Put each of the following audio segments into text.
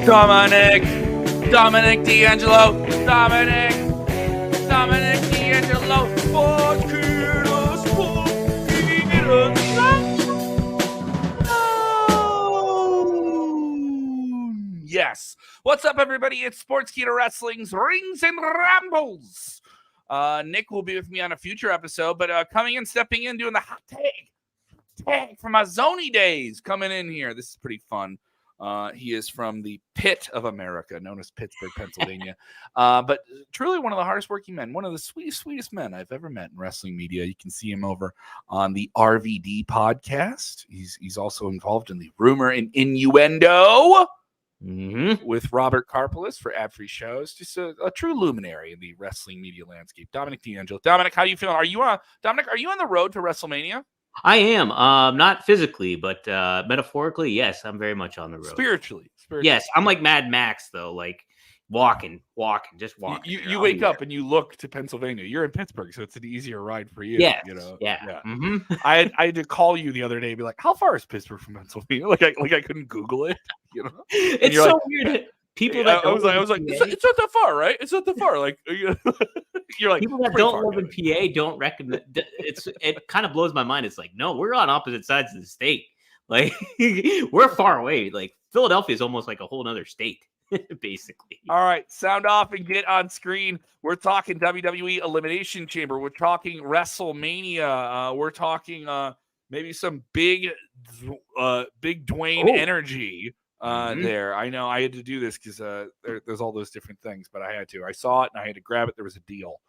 Dominic D'Angelo, Dominic D'Angelo, Sportskeeda. Yes. What's up, everybody? It's Sportskeeda Wrestling's Rings and Rambles. Nick will be with me on a future episode, but coming in, stepping in, doing the hot tag from my Zony days, coming in here. This is pretty fun. He is from the pit of America, known as Pittsburgh, Pennsylvania. But truly one of the hardest working men, one of the sweetest men I've ever met in wrestling media. You can see him over on the RVD podcast. He's also involved in the Rumor and Innuendo with Robert Karpelis for ad-free shows. Just a true luminary in the wrestling media landscape. Dominic D'Angelo. Dominic, how you feeling? Are you on the road to WrestleMania? I am. Not physically, but metaphorically, yes, I'm very much on the road. Spiritually. Yes, I'm like Mad Max, though, like walking, just walking. You wake up and you look to Pennsylvania. You're in Pittsburgh, so it's an easier ride for you. Yes, you know? Yeah. Mm-hmm. I had to call you the other day and be like, how far is Pittsburgh from Pennsylvania? Like I couldn't Google it, you know? It's so like, weird. People that I was like, it's not that far, right? It's not that far. Like you're like, people that don't live in PA don't recognize. It kind of blows my mind. It's like, no, we're on opposite sides of the state. Like we're far away. Like Philadelphia is almost like a whole other state, basically. All right, sound off and get on screen. We're talking WWE Elimination Chamber. We're talking WrestleMania. We're talking maybe some big Dwayne energy. There, I know I had to do this because there's all those different things, but I had to. I saw it and I had to grab it. There was a deal.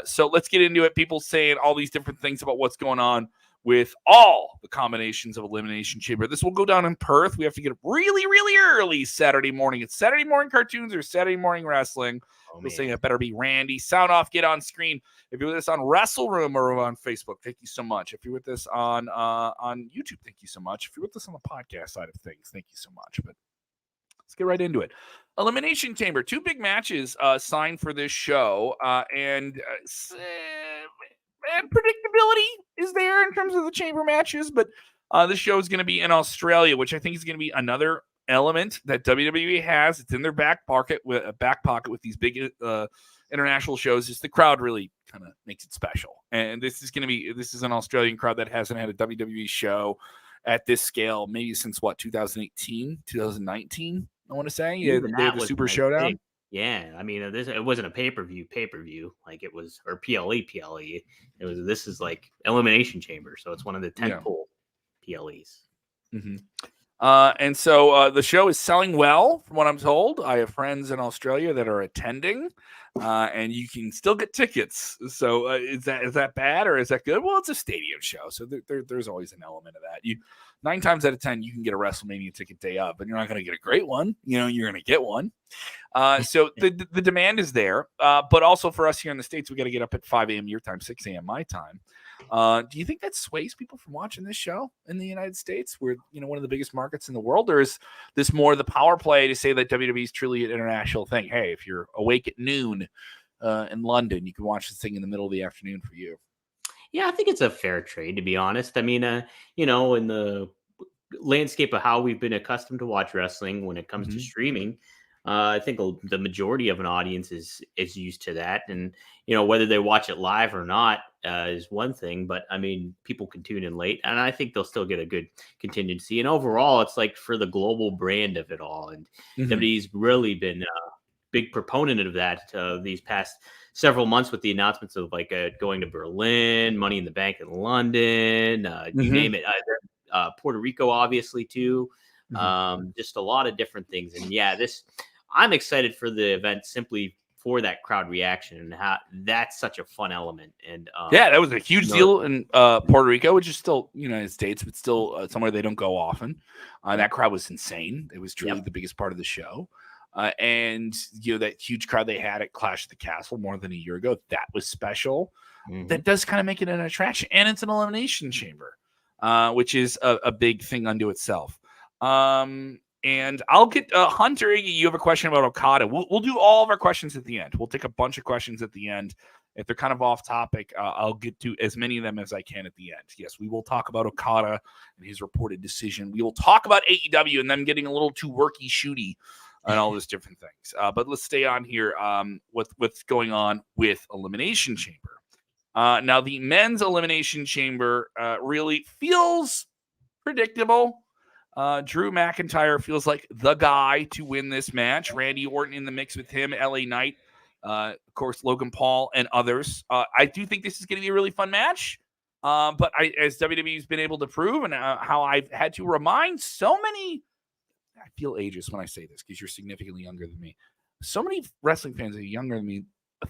So let's get into it. People saying all these different things about what's going on with all the combinations of Elimination Chamber. This will go down in Perth. We have to get up really, really early Saturday morning. It's Saturday morning cartoons or Saturday morning wrestling. We're saying it better be Randy. Sound off, get on screen. If you're with us on Wrestle Room or on Facebook, thank you so much. If you're with us on YouTube, thank you so much. If you're with us on the podcast side of things, thank you so much. But let's get right into it. Elimination Chamber, 2 big matches signed for this show, and predictability is there in terms of the chamber matches, but this show is going to be in Australia, which I think is going to be another element that WWE has. It's in their back pocket with these big international shows. Is the crowd really kind of makes it special, and this is an Australian crowd that hasn't had a WWE show at this scale maybe since 2018, 2019. I want to say they had the Super Showdown. Big. Yeah, I mean, it wasn't a pay-per-view, like it was, or PLE. This is like Elimination Chamber, so it's one of the 10-pole PLEs. Mm-hmm. And so the show is selling well, from what I'm told. I have friends in Australia that are attending, and you can still get tickets. So is that bad or is that good? Well, it's a stadium show, so there's always an element of that. 9 times out of 10, you can get a WrestleMania ticket day up, and you're not going to get a great one. You're going to get one. So the demand is there, but also for us here in the States, we got to get up at 5 a.m. your time, 6 a.m. my time. Do you think that sways people from watching this show in the United States? We're one of the biggest markets in the world, or is this more the power play to say that WWE is truly an international thing? Hey, if you're awake at noon in London, you can watch this thing in the middle of the afternoon for you. Yeah, I think it's a fair trade, to be honest. I mean, in the landscape of how we've been accustomed to watch wrestling when it comes to streaming, I think the majority of an audience is used to that. And, whether they watch it live or not is one thing. But, I mean, people can tune in late, and I think they'll still get a good contingency. And overall, it's like for the global brand of it all. And WWE's really been a big proponent of that these past several months with the announcements of like going to Berlin, Money in the Bank in London, you name it, Puerto Rico, obviously too. Just a lot of different things. And yeah, I'm excited for the event simply for that crowd reaction and how that's such a fun element. And that was a huge deal in Puerto Rico, which is still United States, but still somewhere they don't go often. That crowd was insane. It was truly the biggest part of the show. And that huge crowd they had at Clash of the Castle more than a year ago, that was special. That does kind of make it an attraction, and it's an elimination chamber, which is a big thing unto itself. And I'll get Hunter. You have a question about Okada. We'll do all of our questions at the end. We'll take a bunch of questions at the end. If they're kind of off topic, I'll get to as many of them as I can at the end. Yes, we will talk about Okada and his reported decision. We will talk about AEW and them getting a little too worky shooty and all those different things. But let's stay on here with what's going on with Elimination Chamber. Now, the men's Elimination Chamber really feels predictable. Drew McIntyre feels like the guy to win this match. Randy Orton in the mix with him, LA Knight, of course, Logan Paul, and others. I do think this is going to be a really fun match. But as WWE's been able to prove, and how I've had to remind so many, I feel ageist when I say this because you're significantly younger than me. So many wrestling fans that are younger than me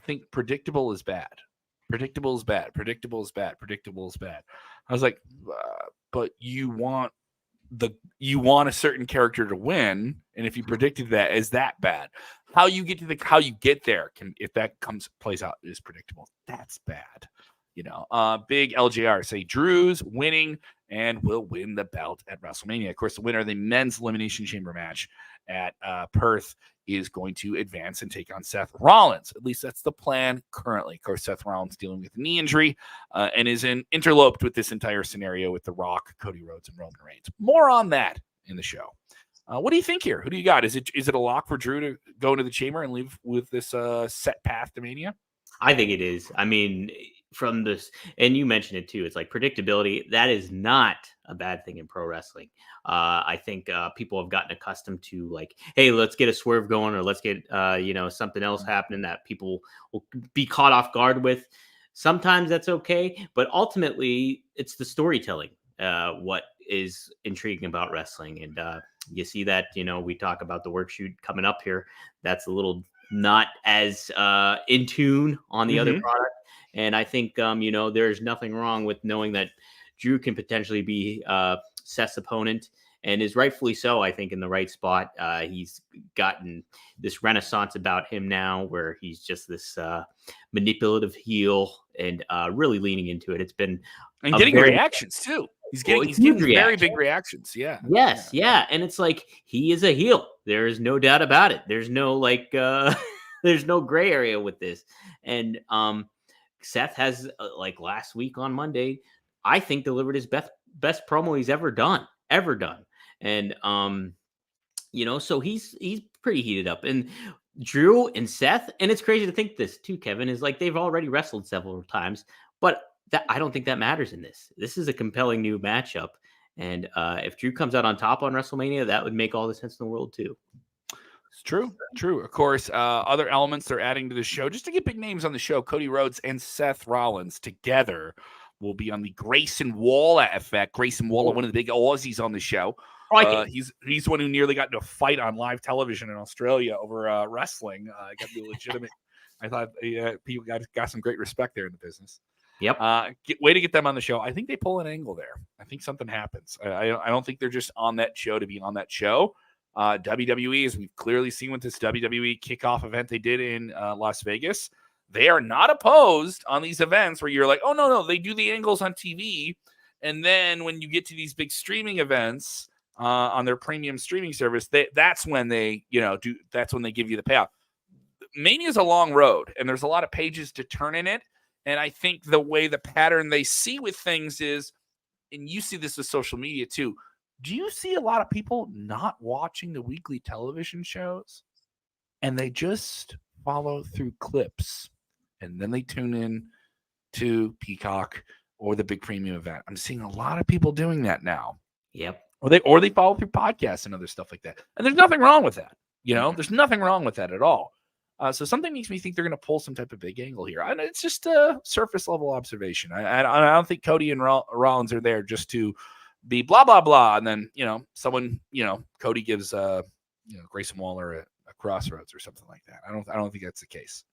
think predictable is bad. Predictable is bad. Predictable is bad. Predictable is bad. I was like, but you want a certain character to win, and if you predicted that, is that bad? How you get there if that plays out is predictable. That's bad. Big LJR say Drew's winning and will win the belt at WrestleMania. Of course, the winner of the men's Elimination Chamber match at Perth is going to advance and take on Seth Rollins. At least that's the plan currently. Of course, Seth Rollins dealing with a knee injury and is interloped with this entire scenario with The Rock, Cody Rhodes, and Roman Reigns. More on that in the show. What do you think here? Who do you got? Is it a lock for Drew to go into the chamber and leave with this set path to Mania? I think it is. I mean, from this, and you mentioned it too, it's like predictability. That is not a bad thing in pro wrestling. I think people have gotten accustomed to like, hey, let's get a swerve going, or let's get something else happening that people will be caught off guard with. Sometimes that's okay, but ultimately it's the storytelling what is intriguing about wrestling. And you see that, we talk about the work shoot coming up here. That's a little not as in tune on the other product. And I think, there's nothing wrong with knowing that Drew can potentially be Seth's opponent, and is rightfully so, I think, in the right spot. He's gotten this renaissance about him now where he's just this manipulative heel and really leaning into it. It's been and getting reactions too. He's getting very big reactions. Yeah. Yes. Yeah. And it's like, he is a heel. There is no doubt about it. There's no there's no gray area with this. And Seth has like last week on Monday, I think delivered his best promo he's ever done. And so he's pretty heated up. And Drew and Seth, and it's crazy to think this too, Kevin, is like they've already wrestled several times, but I don't think that matters in this. This is a compelling new matchup. And if Drew comes out on top on WrestleMania, that would make all the sense in the world too. It's true. Of course, other elements they're adding to the show, just to get big names on the show, Cody Rhodes and Seth Rollins together will be on the Grayson Waller effect. Grayson Waller, one of the big Aussies on the show. He's the one who nearly got into a fight on live television in Australia over wrestling. Got to be legitimate. I thought people got some great respect there in the business. Yep. Way to get them on the show. I think they pull an angle there. I think something happens. I don't think they're just on that show to be on that show. WWE, as we've clearly seen with this WWE kickoff event they did in Las Vegas, they are not opposed on these events where you're like, oh, no, they do the angles on TV. And then when you get to these big streaming events on their premium streaming service, that's when they that's when they give you the payout. Mania is a long road, and there's a lot of pages to turn in it. And I think the way the pattern they see with things is, and you see this with social media too, do you see a lot of people not watching the weekly television shows and they just follow through clips and then they tune in to Peacock or the big premium event? I'm seeing a lot of people doing that now. Yep. Or they follow through podcasts and other stuff like that. And there's nothing wrong with that. There's nothing wrong with that at all. So something makes me think they're going to pull some type of big angle here. And it's just a surface level observation. I don't think Cody and Rollins are there just to be blah, blah, blah. And then, someone, Cody gives, Grayson Waller a crossroads or something like that. I don't think that's the case.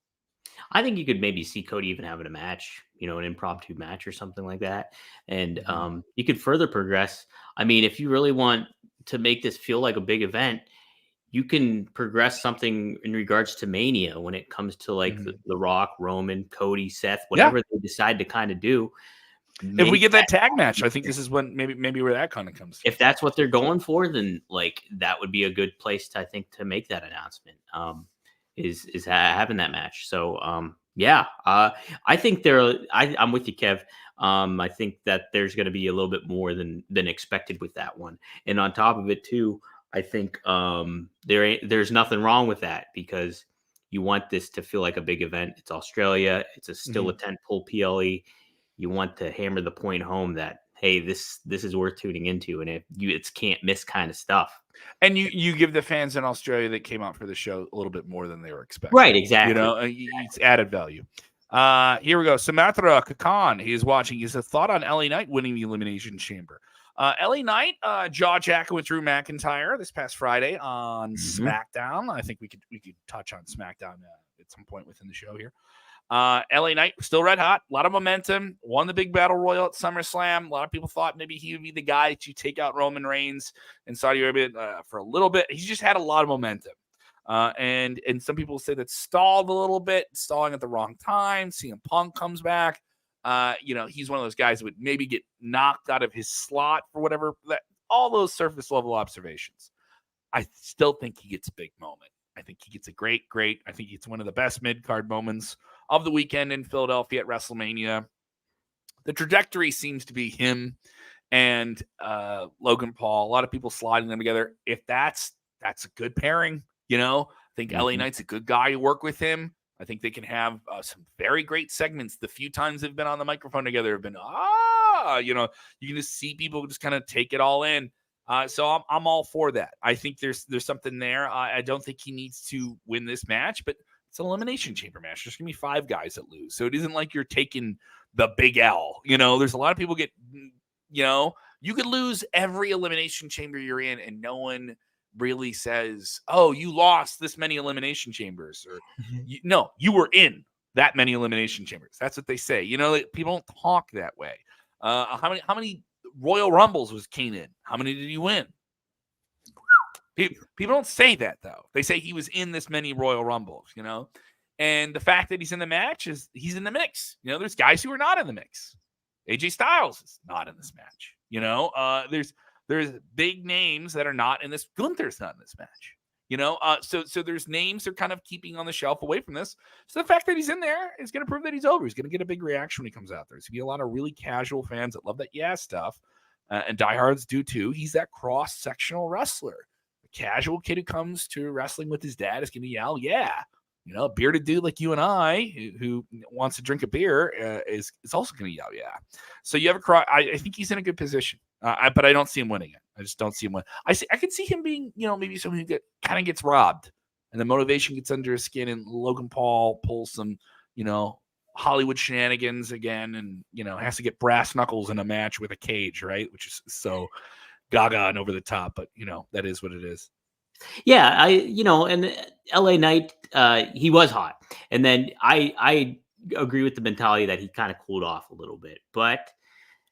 I think you could maybe see Cody even having a match, an impromptu match or something like that. And you could further progress. I mean, if you really want to make this feel like a big event, you can progress something in regards to Mania when it comes to like the Rock, Roman, Cody, Seth, whatever they decide to kind of do. If we get that tag match, I think this is when maybe where that kind of comes from. If that's what they're going for, then like that would be a good place to make that announcement. Is having that match. So I think I'm with you, Kev. I think that there's going to be a little bit more than expected with that one. And on top of it too, I think there's nothing wrong with that because you want this to feel like a big event. It's Australia. It's still a tentpole PLE. You want to hammer the point home that, hey, this is worth tuning into, and it's can't miss kind of stuff. And you give the fans in Australia that came out for the show a little bit more than they were expecting. Right, exactly. You know, it's added value. Here we go. Sumatra Kakan, he is watching. He says, thought on LA Knight winning the Elimination Chamber. LA Knight, jaw-jacking with Drew McIntyre this past Friday on SmackDown. I think we could touch on SmackDown at some point within the show here. LA Knight still red hot, a lot of momentum, won the big battle royal at SummerSlam. A lot of people thought maybe he would be the guy to take out Roman Reigns in Saudi Arabia for a little bit. He's just had a lot of momentum. And some people say that stalled a little bit, stalling at the wrong time. CM Punk comes back. He's one of those guys that would maybe get knocked out of his slot for whatever. All those surface level observations. I still think he gets a big moment. I think he gets a great. I think it's one of the best mid-card moments of the weekend in Philadelphia at WrestleMania. The trajectory seems to be him and Logan Paul. A lot of people sliding them together. If that's a good pairing, I think LA Knight's a good guy to work with him. I think they can have some very great segments. The few times they've been on the microphone together have been, you can just see people just kind of take it all in. So I'm all for that. I think there's something there. I don't think he needs to win this match, but it's an Elimination Chamber match. There's going to be 5 guys that lose. So it isn't like you're taking the big L. There's a lot of people you could lose every Elimination Chamber you're in and no one really says, oh, you lost this many Elimination Chambers. Or no, you were in that many Elimination Chambers. That's what they say. People don't talk that way. How many Royal Rumbles was Kane in? How many did he win? People don't say that, though. They say he was in this many Royal Rumbles, and the fact that he's in the match is he's in the mix. There's guys who are not in the mix. AJ Styles is not in this match. There's big names that are not in this. Gunther's not in this match. So there's names they're kind of keeping on the shelf away from this. So the fact that he's in there is going to prove that he's over. He's going to get a big reaction when he comes out there. There's going to be a lot of really casual fans that love that stuff, and diehards do too. He's that cross-sectional wrestler. A casual kid who comes to wrestling with his dad is going to yell, yeah. A bearded dude like you and I who wants to drink a beer is also going to yell, yeah. So you have a cross. I think he's in a good position, but I don't see him winning it. I just don't see him win. I can see him being, maybe someone who kind of gets robbed, and the motivation gets under his skin, and Logan Paul pulls some, Hollywood shenanigans again, and has to get brass knuckles in a match with a cage, right? Which is so gaga and over the top, but that is what it is. Yeah, and LA Knight, he was hot, and then I agree with the mentality that he kind of cooled off a little bit, but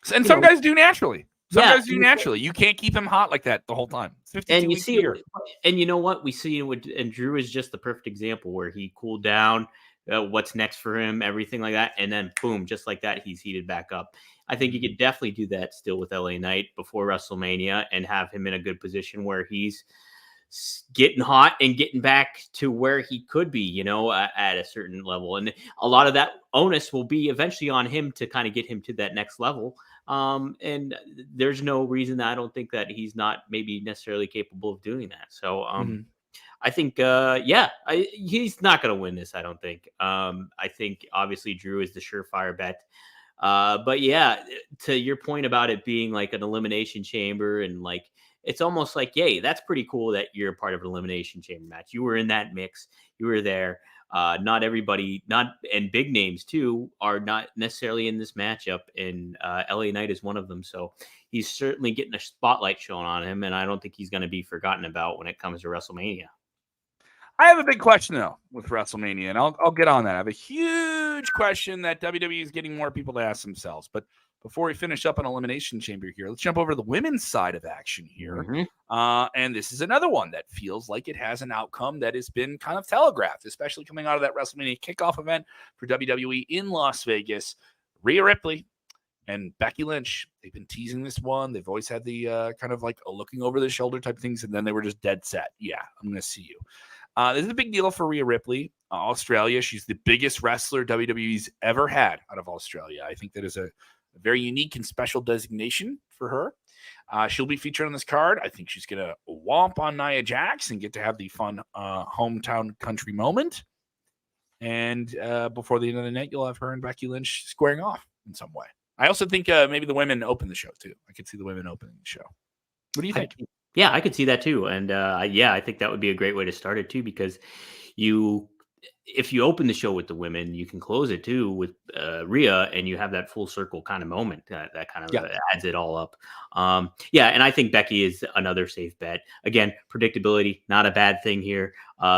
some guys do naturally. Guys do naturally. You can't keep him hot like that the whole time. It's 52 and you weeks see a year. And you know what we see and Drew is just the perfect example where he cooled down. What's next for him, everything like that, and then boom, just like that, he's heated back up. I think you could definitely do that still with LA Knight before WrestleMania and have him in a good position where he's getting hot and getting back to where he could be, at a certain level. And a lot of that onus will be eventually on him to kind of get him to that next level. And there's no reason that I don't think that he's not maybe necessarily capable of doing that. So, I think, he's not going to win this. I don't think. I think obviously Drew is the surefire bet. But yeah, to your point about it being like an Elimination Chamber and like, it's almost like, yay, that's pretty cool that you're a part of an Elimination Chamber match. You were in that mix. You were there. Not everybody, and big names too, are not necessarily in this matchup. And LA Knight is one of them. So he's certainly getting a spotlight shown on him. And I don't think he's going to be forgotten about when it comes to WrestleMania. I have a big question, though, with WrestleMania, and I'll get on that. I have a huge question that WWE is getting more people to ask themselves. But before we finish up an Elimination Chamber here, let's jump over to the women's side of action here. And this is another one that feels like it has an outcome that has been kind of telegraphed, especially coming out of that WrestleMania kickoff event for WWE in Las Vegas. Rhea Ripley and Becky Lynch, they've been teasing this one. They've always had the kind of like a looking over the shoulder type things, and then they were just dead set. Yeah, I'm going to see you. This is a big deal for Rhea Ripley, Australia. She's the biggest wrestler WWE's ever had out of Australia. I think that is a very unique and special designation for her. She'll be featured on this card. I think she's going to womp on Nia Jax and get to have the fun hometown country moment. And before the end of the night, you'll have her and Becky Lynch squaring off in some way. I also think maybe the women open the show, too. I could see the women opening the show. What do you think? Yeah, I could see that, too. And I think that would be a great way to start it, too, because if you open the show with the women, you can close it too with Rhea, and you have that full circle kind of moment that kind of adds it all up. And I think Becky is another safe bet. Again, predictability, not a bad thing here.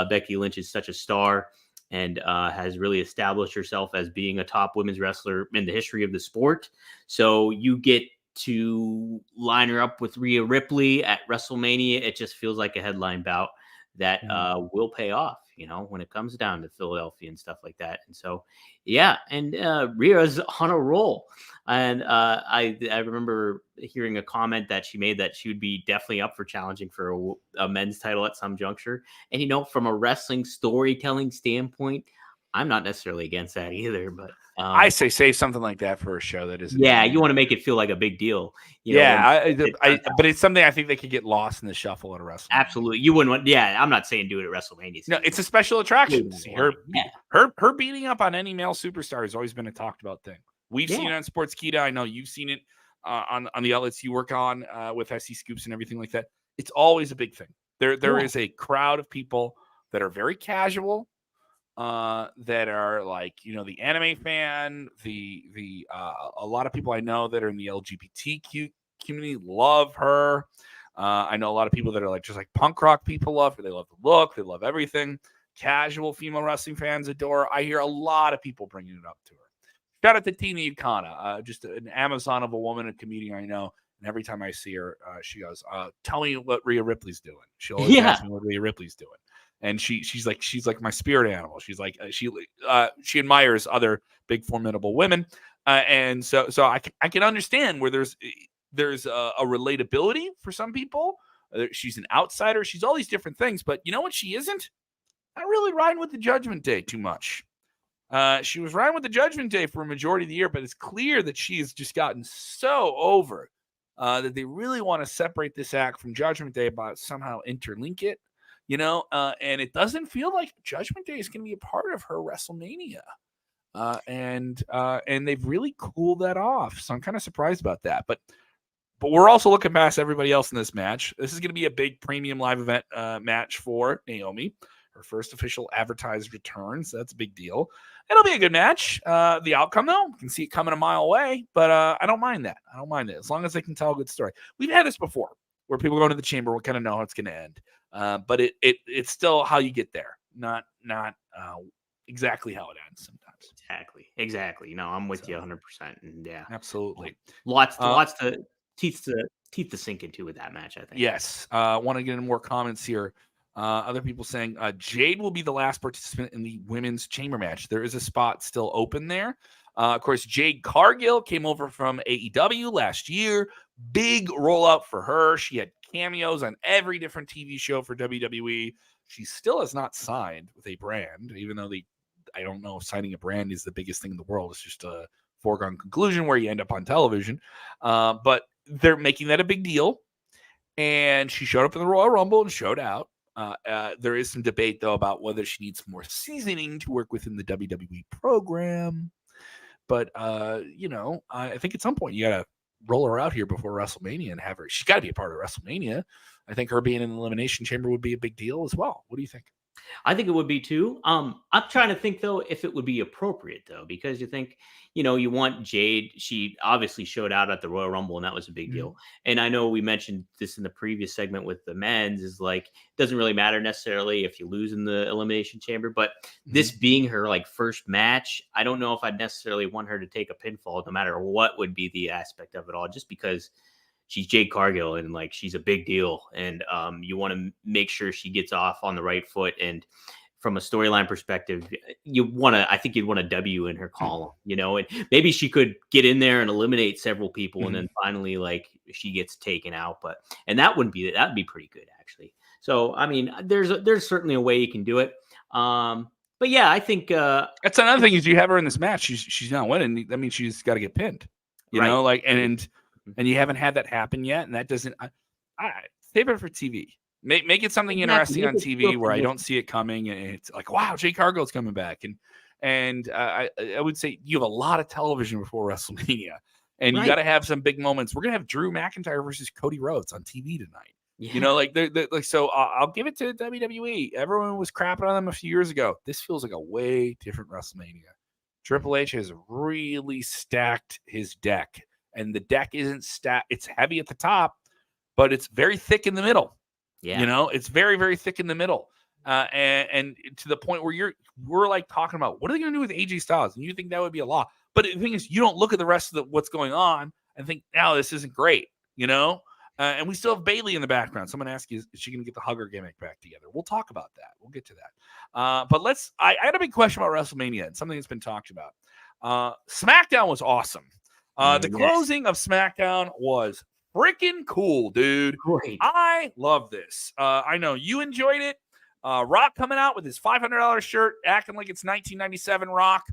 Becky Lynch is such a star and has really established herself as being a top women's wrestler in the history of the sport. So you get to line her up with Rhea Ripley at WrestleMania. It just feels like a headline bout that will pay off, when it comes down to Philadelphia and stuff like that. And so, and Rhea's on a roll. And I remember hearing a comment that she made that she would be definitely up for challenging for a men's title at some juncture. And, from a wrestling storytelling standpoint, I'm not necessarily against that either, but I say save something like that for a show that isn't. Yeah, you want to make it feel like a big deal. But it's something I think they could get lost in the shuffle at a WrestleMania. Absolutely, you wouldn't want. Yeah, I'm not saying do it at WrestleMania. No, it's a special attraction. See her beating up on any male superstar has always been a talked about thing. We've seen it on Sportskeeda. I know you've seen it on the outlets you work on with SC Scoops and everything like that. It's always a big thing. There is a crowd of people that are very casual. That are like, the anime fan, a lot of people I know that are in the LGBTQ community love her. I know a lot of people that are just like punk rock people love her. They love the look. They love everything. Casual female wrestling fans adore her. I hear a lot of people bringing it up to her. Shout out to Tina Yukana, just an Amazon of a woman, a comedian I know. And every time I see her, she goes, tell me what Rhea Ripley's doing. She'll always ask me what Rhea Ripley's doing. And she's like my spirit animal. She's like she admires other big formidable women, and so I can understand where there's a relatability for some people. She's an outsider. She's all these different things, but you know what? She isn't. Not really riding with the Judgment Day too much. She was riding with the Judgment Day for a majority of the year, but it's clear that she has just gotten so over that they really want to separate this act from Judgment Day, but somehow interlink it. And it doesn't feel like Judgment Day is going to be a part of her WrestleMania. And they've really cooled that off. So I'm kind of surprised about that. But we're also looking past everybody else in this match. This is going to be a big premium live event match for Naomi. Her first official advertised return. So that's a big deal. It'll be a good match. The outcome, though, you can see it coming a mile away. But I don't mind that. I don't mind it. As long as they can tell a good story. We've had this before where people go into the chamber. We kind of know how it's going to end. But it's still how you get there, not exactly how it ends sometimes. Exactly. No, I'm with you 100%. And absolutely. Lots to teeth to sink into with that match, I think. Yes. Want to get into more comments here. Other people saying Jade will be the last participant in the women's chamber match. There is a spot still open there. Of course, Jade Cargill came over from AEW last year. Big rollout for her. She had cameos on every different TV show for WWE. She still has not signed with a brand, even though I don't know if signing a brand is the biggest thing in the world. It's just a foregone conclusion where you end up on television. But they're making that a big deal. And she showed up in the Royal Rumble and showed out. There is some debate, though, about whether she needs more seasoning to work within the WWE program. But, I think at some point you got to roll her out here before WrestleMania and have her. She's got to be a part of WrestleMania. I think her being in the Elimination Chamber would be a big deal as well. What do you think? I think it would be too. I'm trying to think though if it would be appropriate though, because you think, you want Jade. She obviously showed out at the Royal Rumble, and that was a big deal. And I know we mentioned this in the previous segment with the men's. Is like it doesn't really matter necessarily if you lose in the Elimination Chamber, but this being her first match, I don't know if I'd necessarily want her to take a pinfall, no matter what would be the aspect of it all, just because she's Jade Cargill and she's a big deal, and you want to make sure she gets off on the right foot. And from a storyline perspective, I think you'd want a W in her column, and maybe she could get in there and eliminate several people, and then finally she gets taken out. And that'd be pretty good actually. So I mean, there's certainly a way you can do it. But yeah, I think that's another thing is you have her in this match. She's not winning. That means she's got to get pinned. You know, and and you haven't had that happen yet, and that doesn't. I save it for TV. Make it something interesting on TV where I don't see it coming, and it's like, wow, Jake Cargill's coming back, and I would say you have a lot of television before WrestleMania, and you got to have some big moments. We're gonna have Drew McIntyre versus Cody Rhodes on TV tonight. Yeah. You know, like so. I'll give it to WWE. Everyone was crapping on them a few years ago. This feels like a way different WrestleMania. Triple H has really stacked his deck, and the deck isn't stacked. It's heavy at the top, but it's very thick in the middle. Yeah. You know, it's very, very thick in the middle. And to the point where we're like talking about what are they going to do with AJ Styles? And you think that would be a law. But the thing is, you don't look at the rest of what's going on and think, no, this isn't great, you know? And we still have Bayley in the background. Someone asked you, is she going to get the hugger gimmick back together? We'll talk about that. We'll get to that. But I had a big question about WrestleMania and something that's been talked about. SmackDown was awesome. The closing of SmackDown was freaking cool, dude. Great. I love this. I know you enjoyed it. Rock coming out with his $500 shirt, acting like it's 1997 Rock,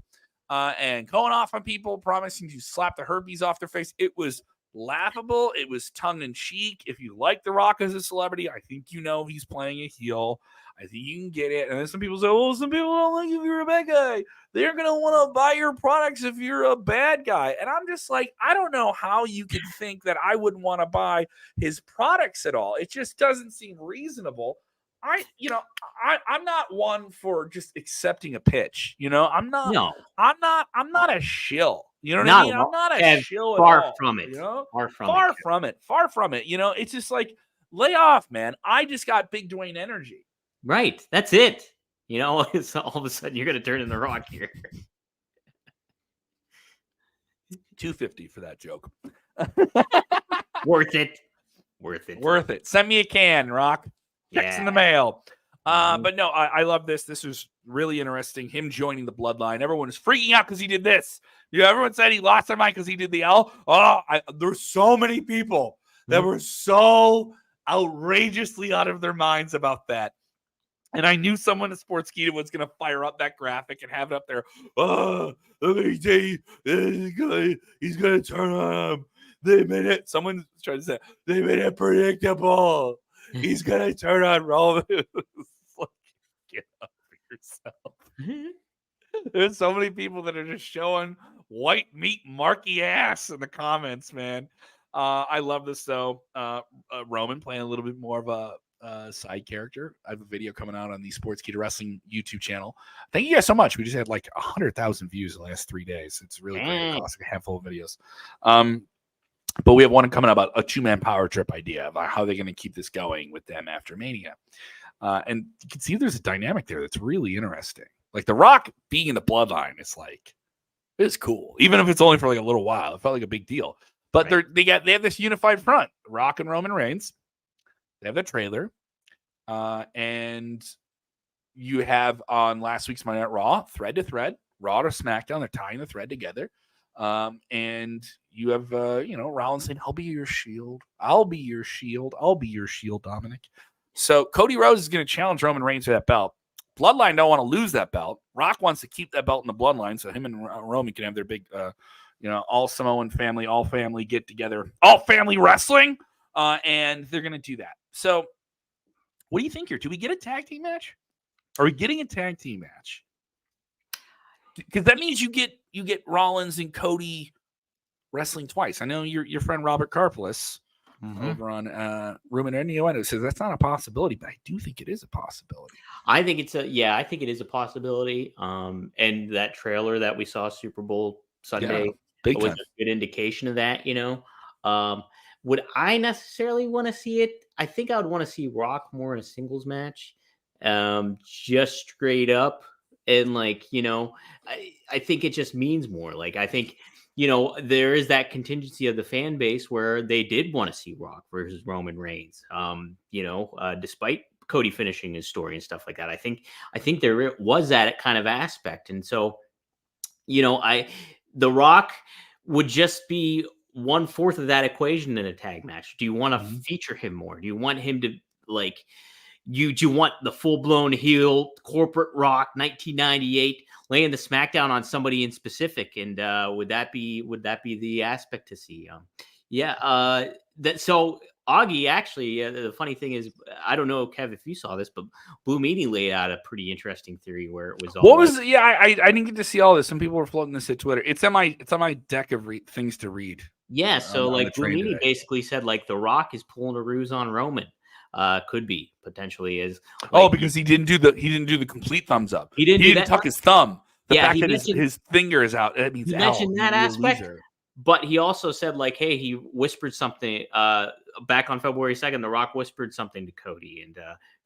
and going off on people, promising to slap the herpes off their face. It was laughable. It was tongue-in-cheek. If you like The Rock as a celebrity, I think you know he's playing a heel. I think you can get it. And then some people say, well, some people don't like if you're a bad guy. They're going to want to buy your products if you're a bad guy. And I'm just like, I don't know how you could think that I wouldn't want to buy his products at all. It just doesn't seem reasonable. I'm not one for just accepting a pitch. You know, I'm not a shill. You know what I mean? I'm not a shill at all. Far from it. You know? Far from it. You know, it's just like, lay off, man. I just got big Dwayne energy. Right. That's it. You know, it's all of a sudden you're going to turn in the Rock here. $250 for that joke. Worth it. Send me a can, Rock. Text in the mail. But no, I love this. This was really interesting. Him joining the bloodline. Everyone was freaking out because he did this. Everyone said he lost their mind because he did the L. There's so many people that were so outrageously out of their minds about that. And I knew someone at Sportskeeda was going to fire up that graphic and have it up there. Oh, he's going to turn on him. They made it. Someone's trying to say, they made it predictable. He's going to turn on Roman. Like, get up for yourself. There's so many people that are just showing white meat marky ass in the comments, man. I love this, though. Roman playing a little bit more of a side character. I have a video coming out on the Sportskeeda Wrestling YouTube channel. Thank you guys so much. We just had like 100,000 views in the last 3 days. It's really great. It costs like a handful of videos. But we have one coming about a 2-man power trip idea about how they're going to keep this going with them after Mania. And you can see there's a dynamic there that's really interesting. Like The Rock being in the bloodline, it's cool. Even if it's only for like a little while, it felt like a big deal. But they have this unified front, Rock and Roman Reigns. They have the trailer. And you have on last week's Monday Night Raw, thread to thread, Raw to SmackDown. They're tying the thread together. And you have, Rollins saying, I'll be your shield. I'll be your shield. I'll be your shield, Dominic. So Cody Rhodes is going to challenge Roman Reigns for that belt. Bloodline don't want to lose that belt. Rock wants to keep that belt in the bloodline so him and Roman can have their big, all Samoan family, all family get together, all family wrestling. And they're going to do that. So what do you think here? Do we get a tag team match? Are we getting a tag team match? Because that means you get Rollins and Cody wrestling twice. I know your friend Robert Karpelis over on Room and Innuendo says that's not a possibility, but I do think it is a possibility. I think it is a possibility. And that trailer that we saw Super Bowl Sunday was a good indication of that. Would I necessarily want to see it? I think I would want to see Rock more in a singles match, just straight up. And I think it just means more. Like, I think, there is that contingency of the fan base where they did want to see Rock versus Roman Reigns, despite Cody finishing his story and stuff like that. I think there was that kind of aspect. And so, The Rock would just be 1/4 of that equation in a tag match. Do you want to feature him more? Do you want him to do you want the full-blown heel corporate Rock 1998 laying the smackdown on somebody in specific? And would that be the aspect to see? Yeah. So Augie actually, the funny thing is, I don't know, Kev, if you saw this, but Blue Meanie laid out a pretty interesting theory where it was all. What was? Yeah, I didn't get to see all this. Some people were floating this at Twitter. It's on my deck of things to read. Yeah, so on the like Blue train Meanie today. basically said like The Rock is pulling a ruse on Roman. Could be potentially is. Like, because he didn't do the complete thumbs up. He didn't tuck his thumb. The Yeah, fact that his finger is out, that means he mentioned that aspect. Loser. But he also said, like, hey, he whispered something back on February 2nd. The Rock whispered something to Cody, and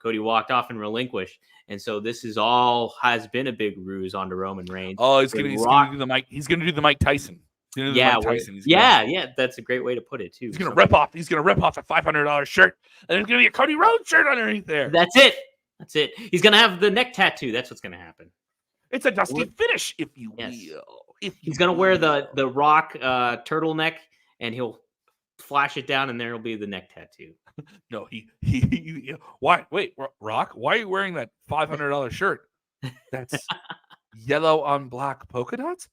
Cody walked off and relinquished. And so this is all has been a big ruse onto Roman Reigns. Oh, he's gonna do the Mike. He's gonna do the Mike Tyson. Yeah, that's a great way to put it too. He's gonna rip off. He's gonna rip off a $500 shirt, and there's gonna be a Cody Rhodes shirt underneath there. That's it. He's gonna have the neck tattoo. That's what's gonna happen. It's a dusty finish, if you will. He's gonna wear the Rock turtleneck, and he'll flash it down, and there'll be the neck tattoo. No, he why? Wait, Rock, why are you wearing that $500 shirt? That's yellow on black polka dots.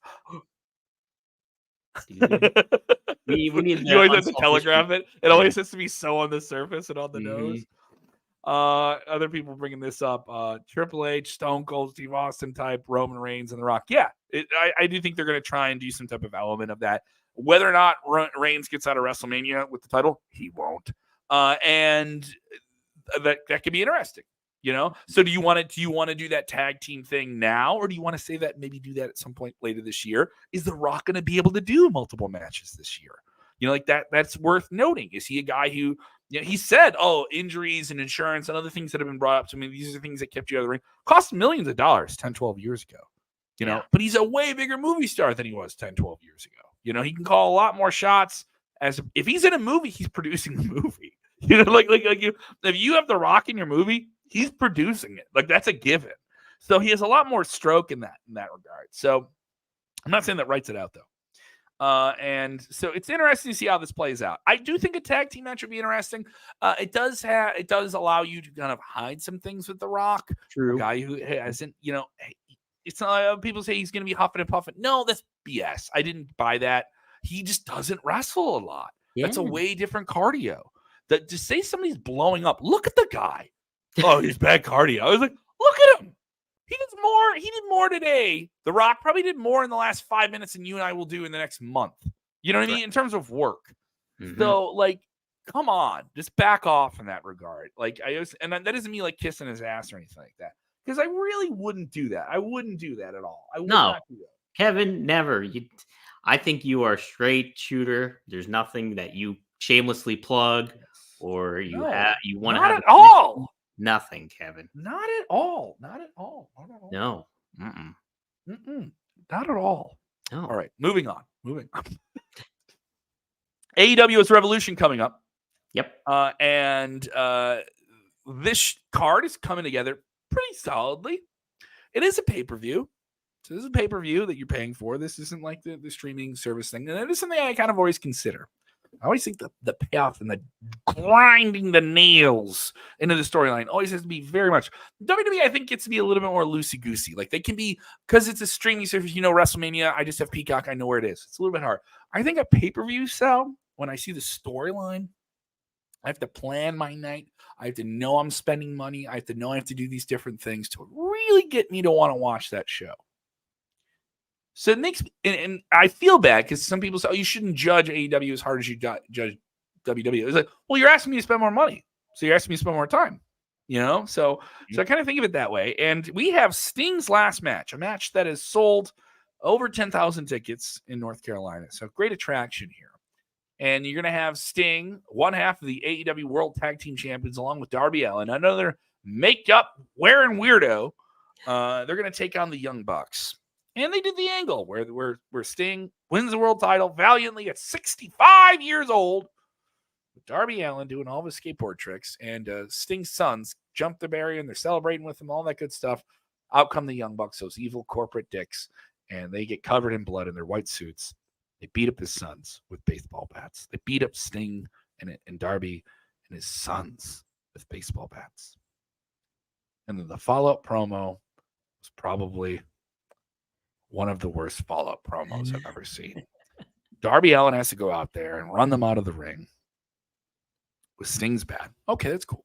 we need. You always have to telegraph it. It always has to be so on the surface and on the nose. Other people bringing this up. Triple H, Stone Cold, Steve Austin type, Roman Reigns, and The Rock. Yeah, I do think they're going to try and do some type of element of that. Whether or not Reigns gets out of WrestleMania with the title, he won't. And that could be interesting. You know, so do you want to do that tag team thing now, or do you want to say that maybe do that at some point later this year? Is The Rock going to be able to do multiple matches this year? You know, like that's worth noting. Is he a guy who, you know, he said, oh, injuries and insurance and other things that have been brought up to me, these are things that kept you out of the ring, cost millions of dollars 10, 12 years ago, you know, but he's a way bigger movie star than he was 10, 12 years ago. You know, he can call a lot more shots. As if he's in a movie, he's producing the movie. You know, like you, if you have The Rock in your movie, he's producing it. Like, that's a given. So he has a lot more stroke in that regard. So I'm not saying that writes it out, though. And so it's interesting to see how this plays out. I do think a tag team match would be interesting. It does allow you to kind of hide some things with The Rock. True. A guy who hasn't, you know, it's not, people say he's going to be huffing and puffing. No, that's BS. I didn't buy that. He just doesn't wrestle a lot. Yeah. That's a way different cardio. That to say somebody's blowing up, look at the guy. Oh, he's bad cardio. I was like, look at him. He did more today. The Rock probably did more in the last 5 minutes than you and I will do in the next month. You know what I mean? In terms of work. Mm-hmm. So, like, come on. Just back off in that regard. Like, and that doesn't mean like kissing his ass or anything like that. Because I really wouldn't do that. I wouldn't do that at all. I would not do that. Kevin, never. I think you are a straight shooter. There's nothing that you shamelessly plug or you want to have. Not at all. Nothing, Kevin. Not at all. Not at all. Not at all. No. Not at all. No. All right. Moving on. AEW Revolution coming up. Yep. And this card is coming together pretty solidly. It is a pay-per-view. So this is a pay-per-view that you're paying for. This isn't like the streaming service thing. And it is something I kind of always consider. I always think the payoff and the grinding the nails into the storyline always has to be very much. WWE, I think, gets to be a little bit more loosey-goosey. Like, they can be, because it's a streaming service, you know, WrestleMania, I just have Peacock, I know where it is. It's a little bit hard. I think a pay-per-view sell, when I see the storyline, I have to plan my night. I have to know I'm spending money. I have to know I have to do these different things to really get me to want to watch that show. So it makes, and I feel bad because some people say, oh, you shouldn't judge AEW as hard as you judge WWE. It's like, well, you're asking me to spend more money. So you're asking me to spend more time, you know? So I kind of think of it that way. And we have Sting's last match, a match that has sold over 10,000 tickets in North Carolina. So great attraction here. And you're going to have Sting, one half of the AEW World Tag Team Champions, along with Darby Allin, another makeup wearing weirdo. They're going to take on the Young Bucks. And they did the angle where Sting wins the world title valiantly at 65 years old. With Darby Allin doing all of his skateboard tricks. And Sting's sons jump the barrier and they're celebrating with him, all that good stuff. Out come the Young Bucks, those evil corporate dicks. And they get covered in blood in their white suits. They beat up his sons with baseball bats. They beat up Sting and Darby and his sons with baseball bats. And then the follow-up promo was probably one of the worst follow-up promos I've ever seen. Darby Allin has to go out there and run them out of the ring with Sting's bad. Okay, that's cool.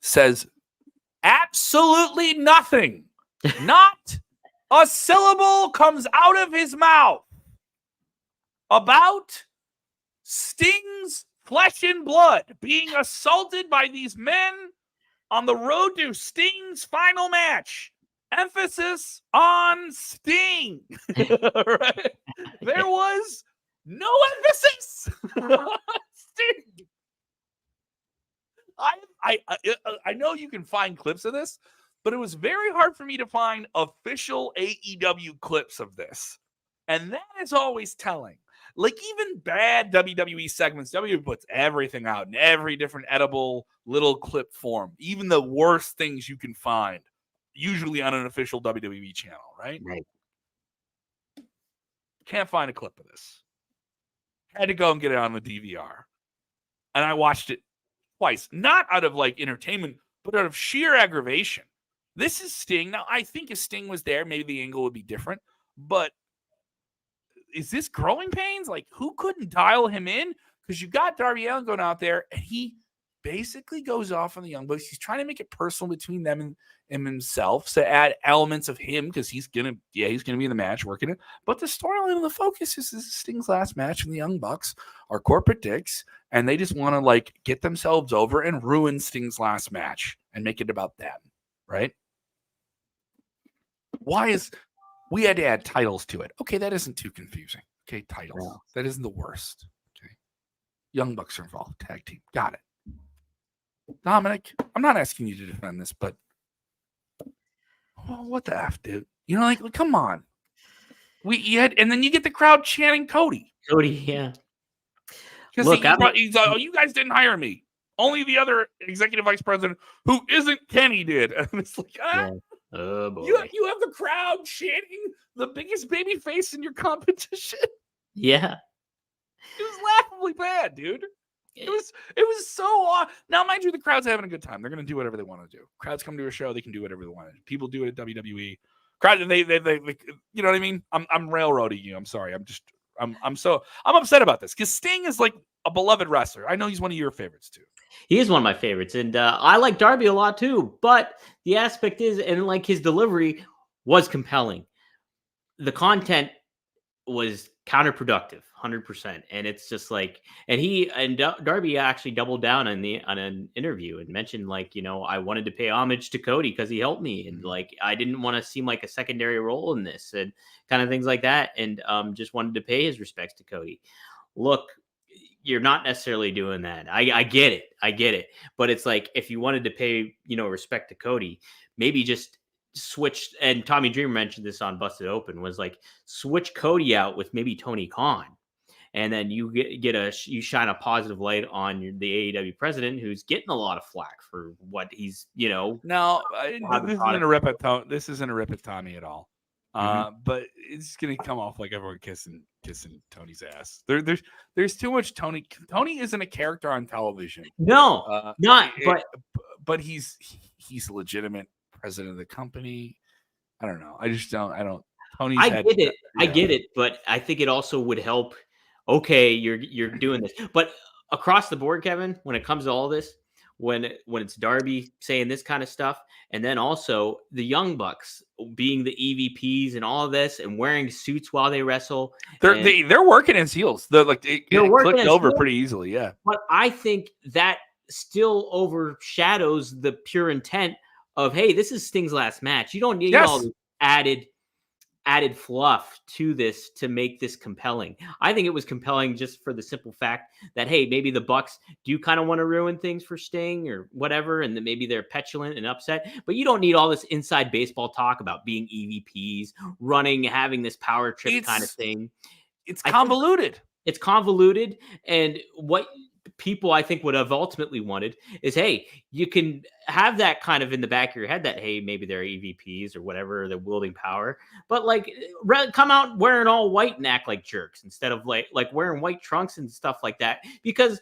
Says absolutely nothing. Not a syllable comes out of his mouth about Sting's flesh and blood being assaulted by these men on the road to Sting's final match. Emphasis on Sting. Right? There was no emphasis on Sting. I know you can find clips of this, but it was very hard for me to find official AEW clips of this. And that is always telling. Like even bad WWE segments, WWE puts everything out in every different edible little clip form, even the worst things you can find, usually on an official WWE channel, right? Right. Can't find a clip of this. Had to go and get it on the DVR. And I watched it twice, not out of like entertainment, but out of sheer aggravation. This is Sting. Now, I think if Sting was there, maybe the angle would be different, but is this growing pains? Like, who couldn't dial him in? Because you got Darby Allin going out there, and he basically goes off on the Young Bucks. He's trying to make it personal between them and himself, to add elements of him, because he's gonna be in the match working it. But the storyline and the focus is Sting's last match, and the Young Bucks are corporate dicks, and they just want to like get themselves over and ruin Sting's last match and make it about them, right? We had to add titles to it. Okay, that isn't too confusing. Okay, titles. Yeah. That isn't the worst. Okay. Young Bucks are involved. Tag team. Got it. Dominic, I'm not asking you to defend this, but what the F, dude? You know, like come on. And then you get the crowd chanting Cody. Cody, yeah. Because he's you guys didn't hire me. Only the other executive vice president who isn't Kenny did. And it's like, yeah. Oh boy. You have the crowd chanting the biggest baby face in your competition. Yeah. It was laughably bad, dude. It was so odd. Now, mind you, the crowd's having a good time. They're going to do whatever they want to do. Crowds come to a show, they can do whatever they want to do. People do it at WWE. Crowd, they you know what I mean? I'm railroading you. I'm sorry. I'm upset about this because Sting is like a beloved wrestler. I know he's one of your favorites too. He is one of my favorites, and I like Darby a lot too. But the aspect is, and like his delivery was compelling. The content was counterproductive, 100%. And it's just like, and Darby actually doubled down on an interview and mentioned like, you know, I wanted to pay homage to Cody because he helped me, and like I didn't want to seem like a secondary role in this, and kind of things like that, and just wanted to pay his respects to Cody. Look, you're not necessarily doing that. I get it. But it's like, if you wanted to pay, you know, respect to Cody, maybe just switch. And Tommy Dreamer mentioned this on Busted Open, was like, switch Cody out with maybe Tony Khan. And then you you shine a positive light on the AEW president, who's getting a lot of flack for what he's, you know. No, this isn't a rip at Tommy at all. But it's gonna come off like everyone kissing Tony's ass. There's too much Tony. Tony isn't a character on television. No, but he's a legitimate president of the company. I don't know. I don't. Tony's. I get it. Yeah. I get it. But I think it also would help. Okay, you're doing this, but across the board, Kevin, when it comes to all this, when it's Darby saying this kind of stuff, and then also the Young Bucks being the EVPs and all of this, and wearing suits while they wrestle, they're working as heels. They're clicked over pretty easily, yeah. But I think that still overshadows the pure intent of, hey, this is Sting's last match. You don't need all this added fluff to this to make this compelling. I think it was compelling just for the simple fact that, hey, maybe the Bucks do kind of want to ruin things for Sting or whatever, and that maybe they're petulant and upset, but you don't need all this inside baseball talk about being EVPs, having this power trip kind of thing. It's convoluted. It's convoluted, and what people I think would have ultimately wanted is, hey, you can have that kind of in the back of your head that, hey, maybe they're EVPs or whatever, they're wielding power, but like come out wearing all white and act like jerks instead of like wearing white trunks and stuff like that, because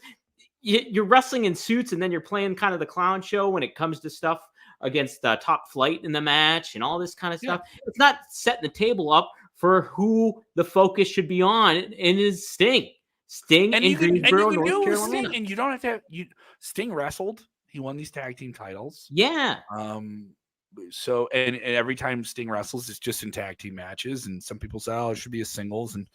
you're wrestling in suits and then you're playing kind of the clown show when it comes to stuff against Top Flight in the match and all this kind of stuff. It's not setting the table up for who the focus should be on, and is Sting. Sting in Greensboro, North Carolina. Sting, and you don't have to. Sting wrestled. He won these tag team titles. Yeah. So and every time Sting wrestles, it's just in tag team matches. And some people say, "Oh, it should be a singles." And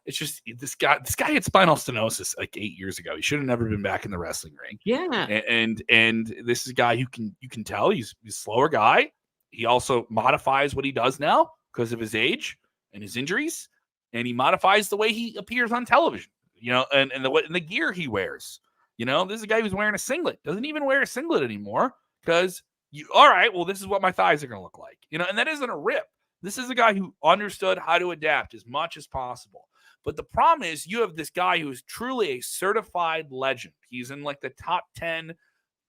it's just this guy had spinal stenosis like 8 years ago. He should have never been back in the wrestling ring. Yeah. And this is a guy you can tell he's a slower guy. He also modifies what he does now because of his age and his injuries, and he modifies the way he appears on television. And the gear he wears. This is a guy who's wearing a singlet. Doesn't even wear a singlet anymore because all right, well, this is what my thighs are going to look like. And that isn't a rip. This is a guy who understood how to adapt as much as possible. But the problem is you have this guy who is truly a certified legend. He's in like the top 10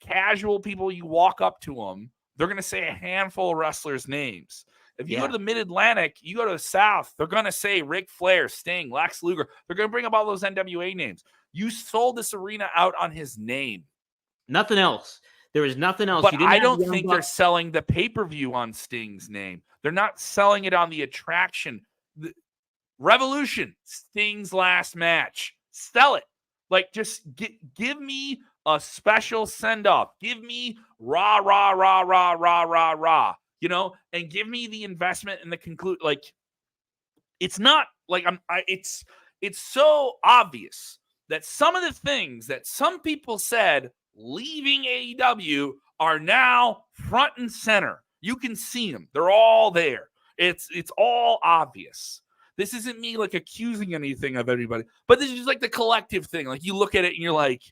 casual people. You walk up to him, they're going to say a handful of wrestlers' names. If you go to the Mid-Atlantic, you go to the South, they're going to say Ric Flair, Sting, Lex Luger. They're going to bring up all those NWA names. You sold this arena out on his name. Nothing else. There was nothing else. But I don't think they're selling the pay-per-view on Sting's name. They're not selling it on the attraction. Revolution, Sting's last match. Sell it. Like, just give me a special send-off. Give me rah, rah, rah, rah, rah, rah, rah. And give me the investment and the conclude. Like, it's not like it's so obvious that some of the things that some people said leaving AEW are now front and center. You can see them. They're all there. It's all obvious. This isn't me like accusing anything of everybody, but this is just like the collective thing. Like, you look at it and you're like,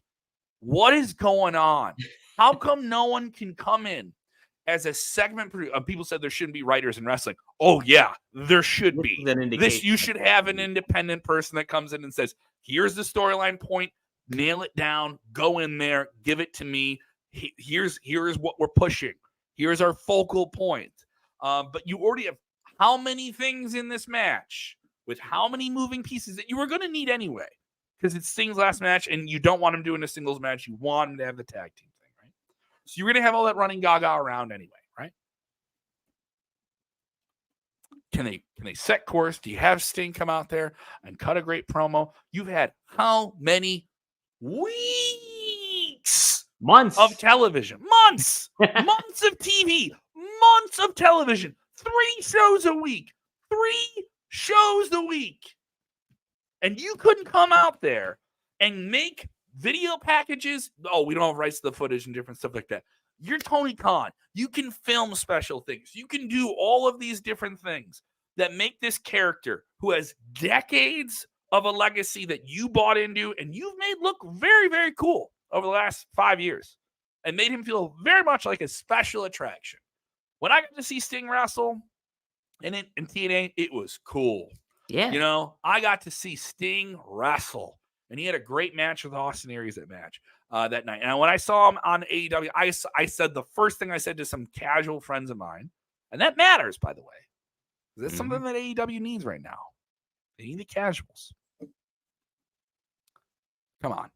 what is going on? How come no one can come in as a segment producer? People said there shouldn't be writers in wrestling. Oh yeah, there should be. You should have an independent person that comes in and says, here's the storyline point, nail it down, go in there, give it to me. Here's what we're pushing. Here's our focal point. But you already have how many things in this match with how many moving pieces that you were going to need anyway, because it's Sting's last match and you don't want him doing a singles match. You want him to have the tag team thing, right? So you're going to have all that running gaga around anyway, right? Can they set course? Do you have Sting come out there and cut a great promo? You've had how many weeks? Months of television. Months of TV. Months of television. 3 shows a week. 3 shows a week. And you couldn't come out there and make video packages. Oh, we don't have rights to the footage and different stuff like that. You're Tony Khan. You can film special things. You can do all of these different things that make this character who has decades of a legacy that you bought into and you've made look very, very cool over the last 5 years and made him feel very much like a special attraction. When I got to see Sting wrestle in TNA, it was cool. Yeah. I got to see Sting wrestle, and he had a great match with Austin Aries that night. And when I saw him on AEW, I said the first thing I said to some casual friends of mine, and that matters, by the way. That's something that AEW needs right now. They need the casuals. Come on.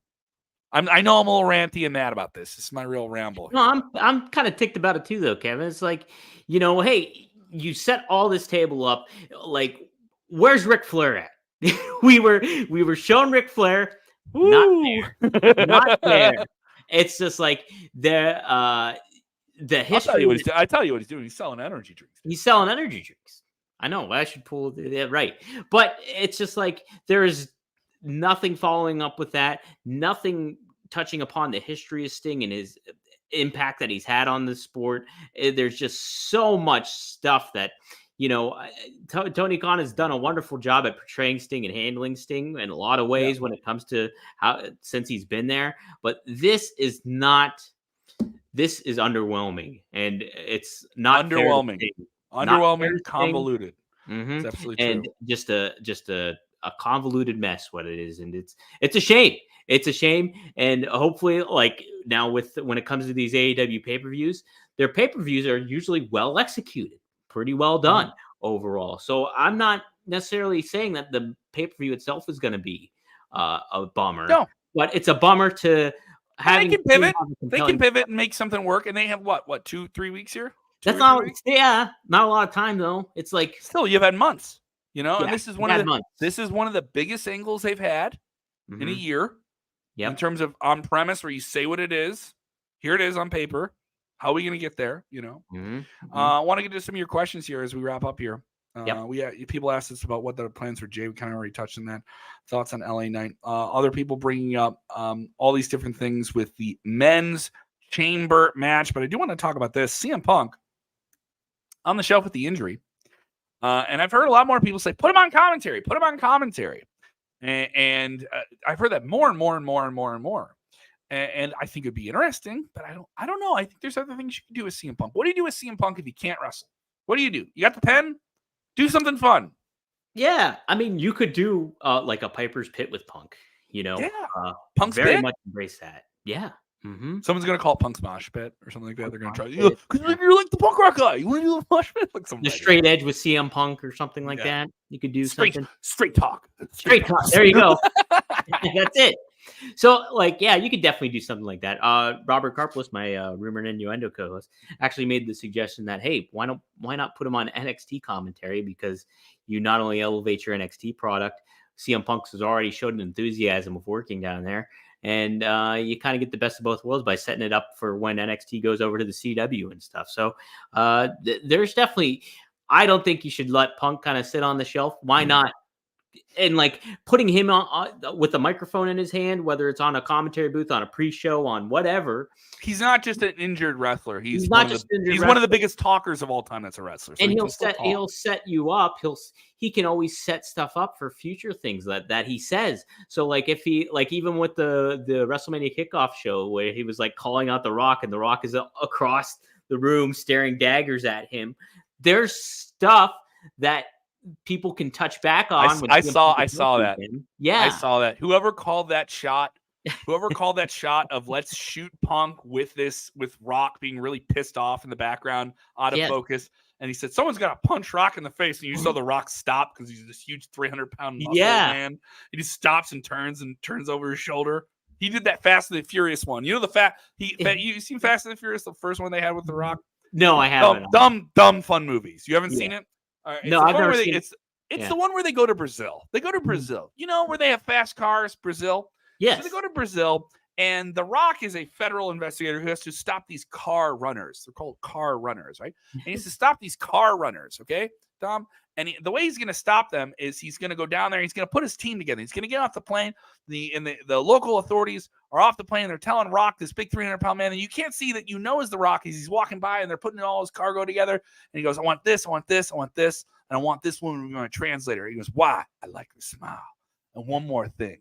I know I'm a little ranty and mad about this. This is my real ramble. No, I'm kind of ticked about it too, though, Kevin. It's like, hey, you set all this table up. Like, where's Ric Flair at? we were showing Ric Flair, not there. It's just like the history. I tell you what he's doing. He's selling energy drinks. He's selling energy drinks. I know. I should pull that right, but it's just like there's nothing following up with that, nothing touching upon the history of Sting and his impact that he's had on the sport. There's just so much stuff that, Tony Khan has done a wonderful job at portraying Sting and handling Sting in a lot of ways when it comes to since he's been there. But this is underwhelming, and it's not underwhelming, convoluted. Mm-hmm. It's absolutely and true. just a convoluted mess what it is, and it's a shame. It's a shame. And hopefully, like now when it comes to these AEW pay-per-views, their pay-per-views are usually well executed, pretty well done overall. So I'm not necessarily saying that the pay-per-view itself is going to be a bummer. No, but it's a bummer to have. They can pivot. They can pivot and make something work. And they have what 2-3 weeks here? That's not. Yeah, not a lot of time though. It's like still you've had months. You know, Yeah, and this is bad one months. of the biggest angles they've had in a year. Yep. In terms of on premise, where you say what it is. Here it is on paper. How are we going to get there? You know, I want to get to some of your questions here as we wrap up here. People asked us about what the plans for Jay. We kind of already touched on that. Thoughts on LA Knight. Other people bringing up all these different things with the men's chamber match, but I do want to talk about this. CM Punk on the shelf with the injury, and I've heard a lot more people say, "Put him on commentary. Put him on commentary." And I've heard that more and more and more and more and more. And I think it'd be interesting, but I don't know. I think there's other things you can do with CM Punk. What do you do with CM Punk if he can't wrestle? What do? You got the pen? Do something fun. Yeah, I mean, you could do like a Piper's Pit with Punk. You know, Punk's very pit? much embrace that. Yeah. Someone's gonna call it Punk's mosh pit or something like that. They're gonna try. You're like the punk rock guy. You want to do the mosh pit? Like the straight edge with CM Punk or something like that. You could do something straight talk. Straight talk. There you go. That's it. So, like, yeah, you could definitely do something like that. Robert Karplis, my Rumor and Innuendo co-host, actually made the suggestion that, hey, why not put him on NXT commentary, because you not only elevate your NXT product, CM Punk has already showed an enthusiasm of working down there, and you kind of get the best of both worlds by setting it up for when NXT goes over to the CW and stuff. So there's definitely, I don't think you should let Punk kind of sit on the shelf. Why not? And like putting him on with a microphone in his hand, whether it's on a commentary booth, on a pre-show, on whatever. He's not just an injured wrestler. He's one of the biggest talkers of all time. That's a wrestler. So and he'll set you up. He can always set stuff up for future things that he says. So like if he, like even with the WrestleMania kickoff show where he was like calling out The Rock and The Rock is across the room staring daggers at him, there's stuff that people can touch back on. I saw that. Yeah, I saw that. Whoever called that shot of let's shoot Punk with Rock being really pissed off in the background, out of focus, and he said someone's got to punch Rock in the face, and you saw the Rock stop because he's this huge 300-pound muscle man. He just stops and turns over his shoulder. He did that Fast and the Furious one. You know you seen Fast and the Furious, the first one they had with The Rock? No, I haven't. Dumb fun movies. You haven't seen it? No, I've never seen it. It's the one where they go to Brazil. You know, where they have fast cars, Brazil. Yes. So they go to Brazil, and The Rock is a federal investigator who has to stop these car runners. They're called car runners, right? And he has to stop these car runners, okay, Dom? And the way he's going to stop them is he's going to go down there. He's going to put his team together. He's going to get off the plane. The local authorities are off the plane. They're telling Rock, this big 300-pound man, and you can't see that is the Rock. He's walking by, and they're putting all his cargo together. And he goes, I want this, I want this, I want this, and I want this woman to be my translator. He goes, why? I like her smile. And one more thing.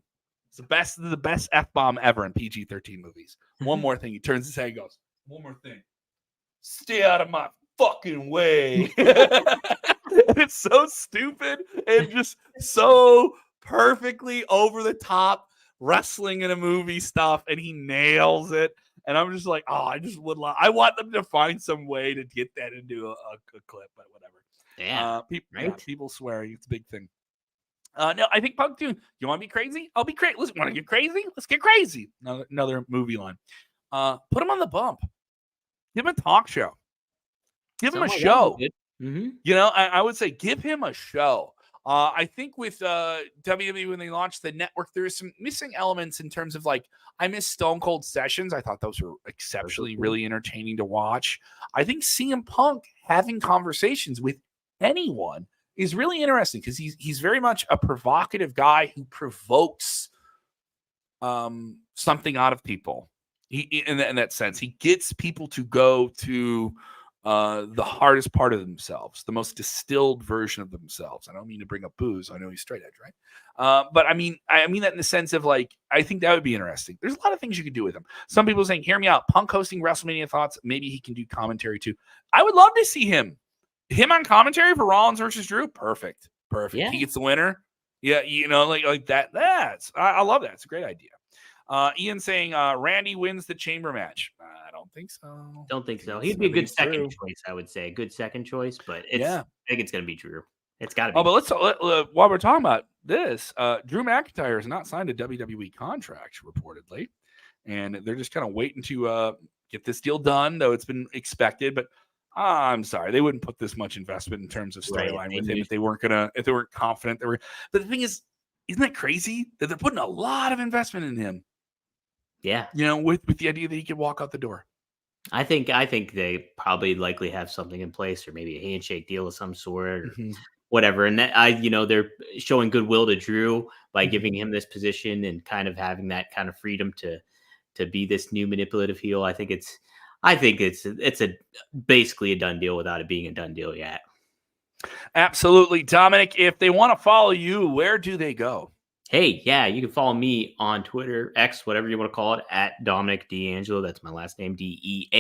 It's the best F-bomb ever in PG-13 movies. One more thing. He turns his head and goes, one more thing. Stay out of my fucking way. It's so stupid and just so perfectly over the top wrestling in a movie stuff, and he nails it. And I'm just like, I want them to find some way to get that into a clip, but whatever. Yeah, people swearing, it's a big thing. No, I think Punk too. You want to be crazy? I'll be crazy. Listen, want to get crazy? Let's get crazy. Another movie line. Put him on the bump. Give him a talk show. Give him a show. You know, I would say give him a show. I think with WWE, when they launched the network, there is some missing elements in terms of, like, I miss Stone Cold Sessions. I thought those were exceptionally really entertaining to watch. I think CM Punk having conversations with anyone is really interesting because he's very much a provocative guy who provokes something out of people. He in that sense, he gets people to go to the hardest part of themselves, the most distilled version of themselves. I don't mean to bring up booze. I know he's straight edge, right? But I mean that in the sense of, like, I think that would be interesting. There's a lot of things you could do with him. Some people are saying, hear me out. Punk hosting WrestleMania thoughts. Maybe he can do commentary too. I would love to see him on commentary for Rollins versus Drew. Perfect. Yeah. He gets the winner. Yeah. You know, like that. I love that. It's a great idea. Ian saying Randy wins the chamber match. I don't think so. Don't think so. He'd be a good second choice, I would say. A good second choice, but I think it's going to be Drew. It's got to be. Oh, but while we're talking about this, Drew McIntyre has not signed a WWE contract, reportedly. And they're just kind of waiting to get this deal done, though it's been expected. But I'm sorry, they wouldn't put this much investment in terms of storyline with him if they weren't confident. But the thing is, isn't that crazy that they're putting a lot of investment in him? Yeah, with the idea that he could walk out the door. I think they probably likely have something in place, or maybe a handshake deal of some sort, or whatever. And that they're showing goodwill to Drew by giving him this position and kind of having that kind of freedom to be this new manipulative heel. I think it's basically a done deal without it being a done deal yet. Absolutely. Dominic, if they want to follow you, where do they go? Hey, yeah, you can follow me on Twitter, X, whatever you want to call it, at Dominic D'Angelo. That's my last name, DEANGELO.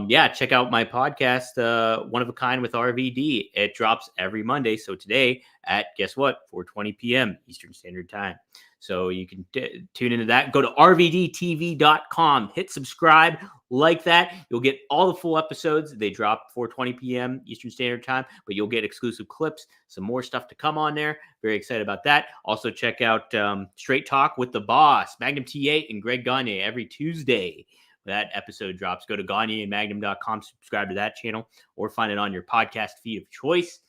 Yeah, check out my podcast, One of a Kind with RVD. It drops every Monday. So today at, guess what, 4:20 p.m. Eastern Standard Time. So you can tune into that. Go to rvdtv.com. Hit subscribe. Like that. You'll get all the full episodes. They drop 4:20 p.m. Eastern Standard Time, but you'll get exclusive clips, some more stuff to come on there. Very excited about that. Also, check out Straight Talk with the Boss, Magnum T8 and Greg Gagne every Tuesday. That episode drops. Go to GagneandMagnum.com, subscribe to that channel, or find it on your podcast feed of choice.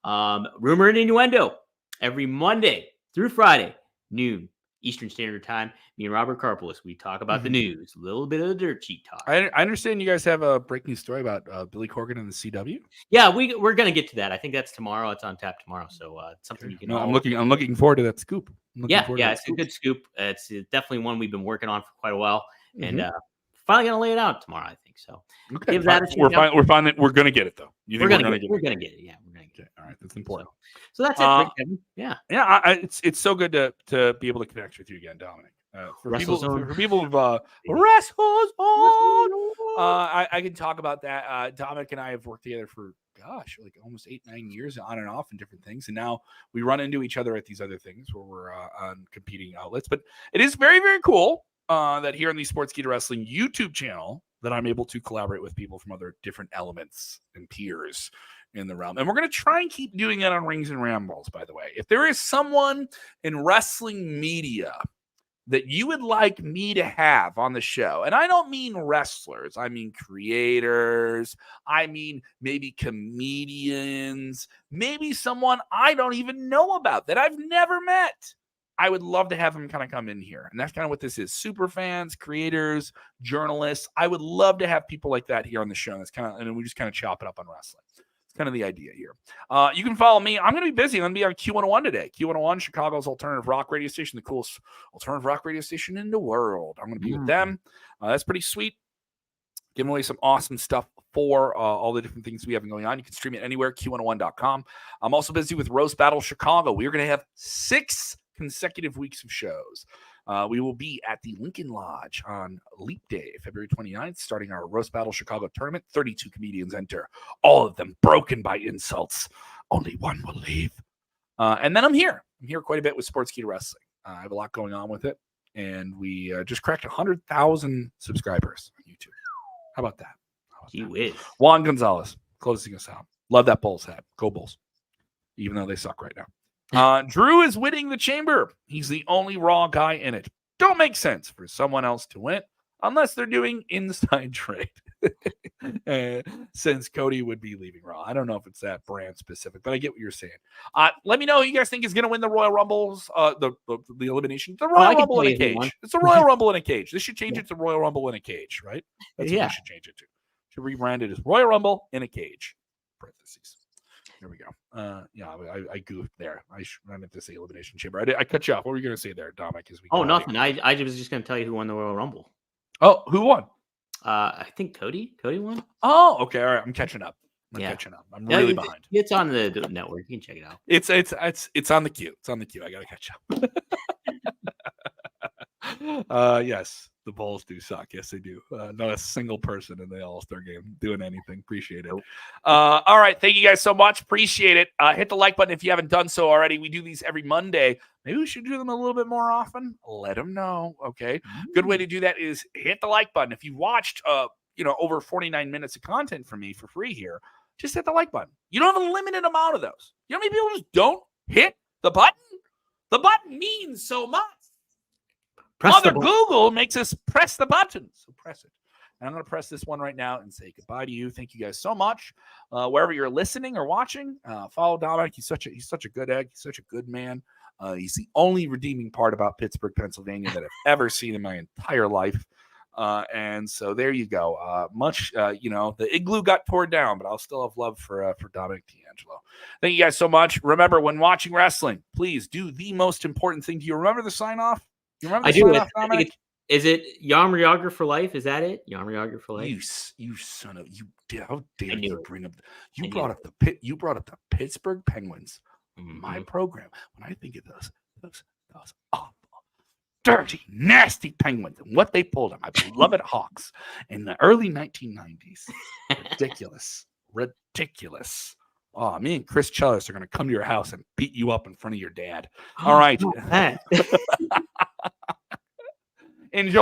Rumor and Innuendo every Monday through Friday, noon Eastern Standard Time. Me and Robert Karpolis, we talk about the news, a little bit of the dirt sheet talk. I understand you guys have a breaking story about Billy Corgan and the CW. Yeah, we're gonna get to that. I think that's tomorrow. It's on tap tomorrow, so it's something you can. No, I'm looking forward to that scoop. Yeah, it's a good scoop. It's definitely one we've been working on for quite a while, and finally gonna lay it out tomorrow. I think so. Okay, give that a check. We're fine that we're gonna get it though. You think we're gonna get it? We're gonna get it. Yeah, we're gonna get it. All right, that's important. So that's it, Kevin. Yeah. It's so good to be able to connect with you again, Dominic. For people who've wrestles on, I can talk about that. Dominic and I have worked together for like almost 8-9 years on and off in different things, and now we run into each other at these other things where we're on competing outlets. But it is very, very cool that here on the Sportskeeda Wrestling YouTube channel that I'm able to collaborate with people from other different elements and peers in the realm. And we're going to try and keep doing it on Rings and Rambles, by the way. If there is someone in wrestling media that you would like me to have on the show, and I don't mean wrestlers, I mean creators, I mean maybe comedians, maybe someone I don't even know about that I've never met, I would love to have them kind of come in here. And that's kind of what this is. Super fans, creators, journalists. I would love to have people like that here on the show. That's kind of, and we just kind of chop it up on wrestling. It's kind of the idea here. You can follow me. I'm going to be busy. I'm going to be on Q101 today. Q101, Chicago's alternative rock radio station, the coolest alternative rock radio station in the world. I'm going to be with them. That's pretty sweet. Giving away some awesome stuff for all the different things we have going on. You can stream it anywhere, Q101.com. I'm also busy with Roast Battle Chicago. We are going to have 6 consecutive weeks of shows. We will be at the Lincoln Lodge on Leap Day, February 29th, starting our Roast Battle Chicago tournament. 32 comedians enter, all of them broken by insults. Only one will leave. And then I'm here. I'm here quite a bit with Sportskeeda Wrestling. I have a lot going on with it. And we just cracked 100,000 subscribers on YouTube. How about that? You wish. Juan Gonzalez closing us out. Love that Bulls hat. Go Bulls. Even though they suck right now. Drew is winning the chamber. He's the only Raw guy in it. Don't make sense for someone else to win unless they're doing inside trade. Since Cody would be leaving Raw. I don't know if it's that brand specific, but I get what you're saying. Let me know who you guys think is going to win the Royal Rumbles, the elimination. The Royal Rumble in a cage. It's a Royal Rumble in a cage. This should change it to Royal Rumble in a cage, right? That's what we should change it to. Should rebrand it as Royal Rumble in a cage. Parentheses. There we go. I goofed there. I meant to say Elimination Chamber. I cut you off. What were you going to say there, Dominic? Nothing. I was just going to tell you who won the Royal Rumble. Oh, who won? I think Cody. Cody won. Oh, okay. All right. I'm catching up. I'm really behind. It's on the network. You can check it out. It's on the queue. It's on the queue. I got to catch up. Yes. The Bulls do suck. Yes, they do. Not a single person in the All-Star game doing anything. Appreciate it. Nope. All right. Thank you guys so much. Appreciate it. Hit the like button if you haven't done so already. We do these every Monday. Maybe we should do them a little bit more often. Let them know. Okay. Good way to do that is hit the like button. If you watched, over 49 minutes of content from me for free here, just hit the like button. You don't have a limited amount of those. You know how many people just don't hit the button? The button means so much. Mother Google makes us press the button. So press it. And I'm going to press this one right now and say goodbye to you. Thank you guys so much. Wherever you're listening or watching, follow Dominic. He's such a good egg. He's such a good man. He's the only redeeming part about Pittsburgh, Pennsylvania that I've ever seen in my entire life. And so there you go. The igloo got torn down, but I'll still have love for Dominic D'Angelo. Thank you guys so much. Remember, when watching wrestling, please do the most important thing. Do you remember the sign off? You remember the sign off, Dominic? Is it Yamriager for life? Is that it? Yamriager for life. You son of how dare you bring up? You brought up the Pittsburgh Penguins. My program. When I think of those awful, dirty, nasty Penguins and what they pulled on my beloved Hawks in the early 1990s. Ridiculous. Oh, me and Chris Chillis are going to come to your house and beat you up in front of your dad. All right. Enjoy.